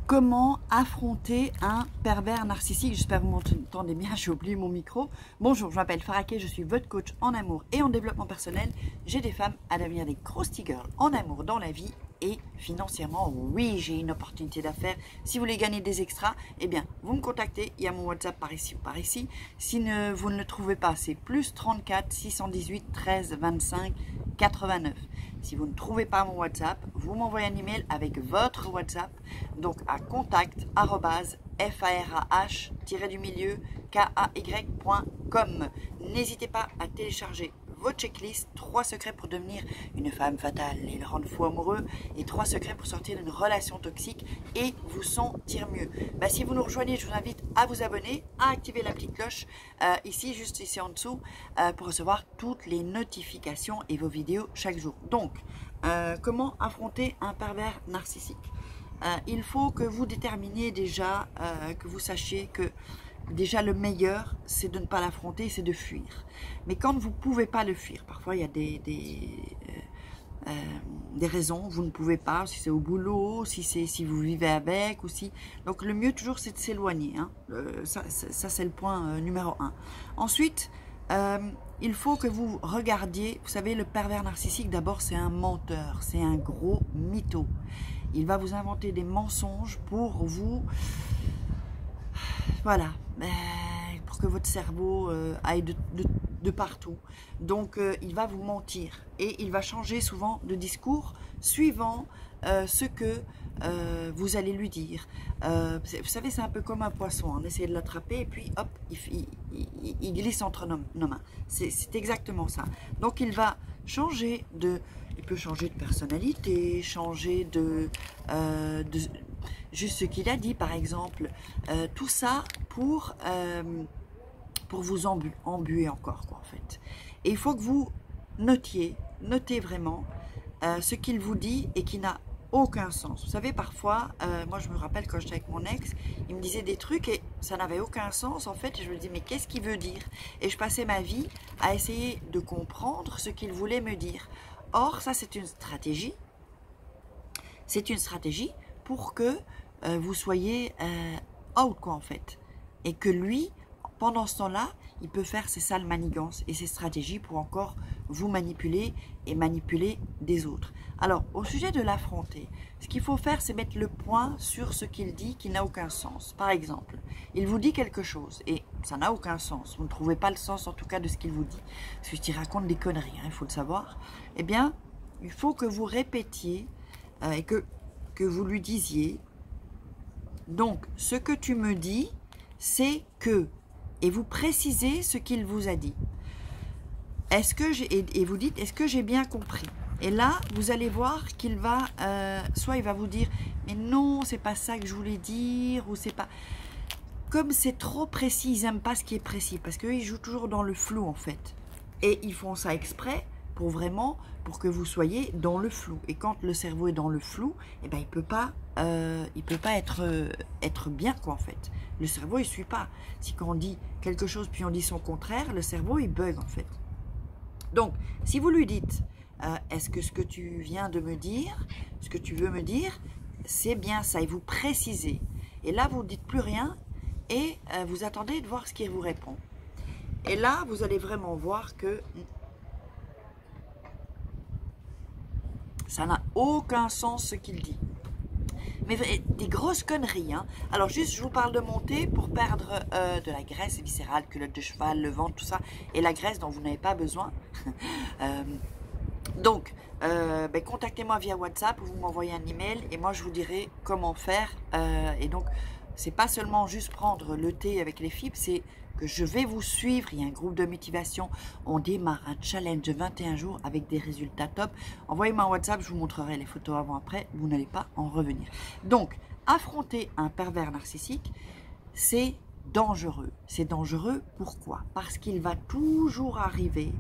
Comment affronter un pervers narcissique? J'espère que vous m'entendez bien, j'ai oublié mon micro. Bonjour, je m'appelle Faraké, je suis votre coach en amour et en développement personnel. J'ai des femmes à devenir des crusty girls en amour, dans la vie et financièrement. Oui, j'ai une opportunité d'affaires. Si vous voulez gagner des extras, eh bien, vous me contactez. Il y a mon WhatsApp par ici ou par ici. Si vous ne le trouvez pas, c'est plus 34 618 13 25 89. Si vous ne trouvez pas mon WhatsApp, vous m'envoyez un email avec votre WhatsApp, donc à contact@farah-kay.com. N'hésitez pas à télécharger vos checklists, 3 secrets pour devenir une femme fatale et le rendre fou amoureux, et 3 secrets pour sortir d'une relation toxique et vous sentir mieux. Si vous nous rejoignez, je vous invite à vous abonner, à activer la petite cloche ici, juste ici en dessous, pour recevoir toutes les notifications et vos vidéos chaque jour. Donc, comment affronter un pervers narcissique? Il faut que vous déterminiez déjà, que vous sachiez que déjà le meilleur, c'est de ne pas l'affronter, c'est de fuir. Mais quand vous ne pouvez pas le fuir, parfois il y a des raisons, vous ne pouvez pas, si c'est au boulot, si vous vivez avec, ou si... Donc le mieux toujours c'est de s'éloigner, hein. Ça c'est le point numéro 1. Ensuite, il faut que vous regardiez, vous savez, le pervers narcissique d'abord c'est un menteur, c'est un gros mytho. Il va vous inventer des mensonges pour vous... Voilà, pour que votre cerveau aille de partout. Donc, il va vous mentir et il va changer souvent de discours suivant ce que vous allez lui dire. Vous savez, c'est un peu comme un poisson. On essaie de l'attraper et puis, hop, il glisse entre nos mains. C'est exactement ça. Donc, il va changer de... Il peut changer de personnalité, changer de juste ce qu'il a dit, par exemple. Tout ça pour vous embuer encore, quoi, en fait. Et il faut que vous notez vraiment ce qu'il vous dit et qui n'a aucun sens. Vous savez, parfois, moi je me rappelle quand j'étais avec mon ex, il me disait des trucs et ça n'avait aucun sens, en fait. Et je me dis, mais qu'est-ce qu'il veut dire? Et je passais ma vie à essayer de comprendre ce qu'il voulait me dire. Or, ça, c'est une stratégie. C'est une stratégie pour que vous soyez out, quoi, en fait. Et que lui, pendant ce temps-là, il peut faire ses sales manigances et ses stratégies pour encore vous manipuler et manipuler des autres. Alors, au sujet de l'affronter, ce qu'il faut faire, c'est mettre le point sur ce qu'il dit qui n'a aucun sens. Par exemple, il vous dit quelque chose et ça n'a aucun sens. Vous ne trouvez pas le sens, en tout cas, de ce qu'il vous dit. Parce qu'il raconte des conneries, hein, il faut le savoir. Eh bien, il faut que vous répétiez et que vous lui disiez: donc, ce que tu me dis, c'est que... Et vous précisez ce qu'il vous a dit. Et vous dites, est-ce que j'ai bien compris? Et là, vous allez voir qu'il va... soit il va vous dire, mais non, c'est pas ça que je voulais dire, ou c'est pas... Comme c'est trop précis, ils n'aiment pas ce qui est précis, parce qu'eux, ils jouent toujours dans le flou, en fait. Et ils font ça exprès pour que vous soyez dans le flou. Et quand le cerveau est dans le flou, eh ben, il peut pas être bien, quoi, en fait. Le cerveau, il suit pas. Si quand on dit quelque chose, puis on dit son contraire, le cerveau, il bug, en fait. Donc, si vous lui dites, est-ce que ce que tu viens de me dire, ce que tu veux me dire, c'est bien ça, et vous précisez. Et là, vous ne dites plus rien, et vous attendez de voir ce qu'il vous répond. Et là, vous allez vraiment voir que ça n'a aucun sens ce qu'il dit. Mais des grosses conneries, hein. Alors juste, je vous parle de monter pour perdre de la graisse viscérale, culotte de cheval, le ventre, tout ça, et la graisse dont vous n'avez pas besoin. Donc, contactez-moi via WhatsApp ou vous m'envoyez un email et moi je vous dirai comment faire. Et donc, c'est pas seulement juste prendre le thé avec les fibres, c'est que je vais vous suivre. Il y a un groupe de motivation. On démarre un challenge de 21 jours avec des résultats top. Envoyez-moi un WhatsApp, je vous montrerai les photos avant-après. Vous n'allez pas en revenir. Donc, affronter un pervers narcissique, c'est dangereux. C'est dangereux, pourquoi? Parce qu'il va toujours arriver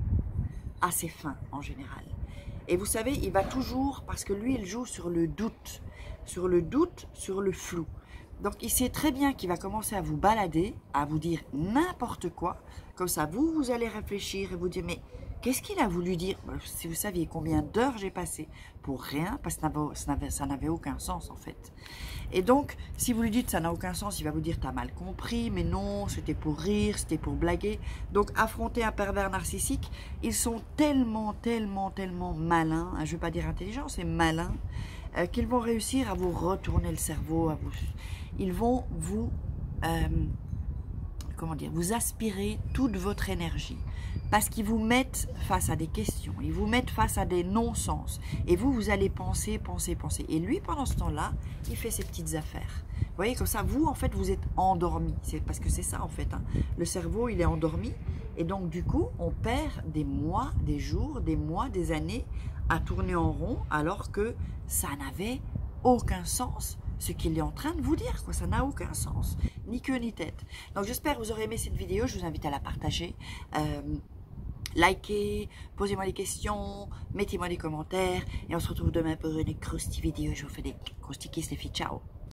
à ses fins, en général. Et vous savez, il va toujours, parce que lui, il joue sur le doute, sur le flou. Donc, il sait très bien qu'il va commencer à vous balader, à vous dire n'importe quoi. Comme ça, vous allez réfléchir et vous dire, mais Qu'est-ce qu'il a voulu dire? Si vous saviez combien d'heures j'ai passé pour rien, parce que ça n'avait aucun sens en fait. Et donc, si vous lui dites ça n'a aucun sens, il va vous dire t'as mal compris, mais non, c'était pour rire, c'était pour blaguer. Donc, affronter un pervers narcissique, ils sont tellement malins, hein, je ne veux pas dire intelligents, c'est malins, qu'ils vont réussir à vous retourner le cerveau, ils vont vous... comment dire, vous aspirez toute votre énergie parce qu'ils vous mettent face à des questions, ils vous mettent face à des non-sens et vous allez penser et lui pendant ce temps-là il fait ses petites affaires, vous voyez, comme ça vous en fait vous êtes endormi, c'est parce que c'est ça en fait, hein. Le cerveau il est endormi et donc du coup on perd des mois, des jours, des mois, des années à tourner en rond alors que ça n'avait aucun sens. Ce qu'il est en train de vous dire, quoi, ça n'a aucun sens, ni queue ni tête. Donc j'espère que vous aurez aimé cette vidéo, je vous invite à la partager, likez, posez-moi des questions, mettez-moi des commentaires, et on se retrouve demain pour une croustille vidéo, je vous fais des croustilles kiss les filles, ciao.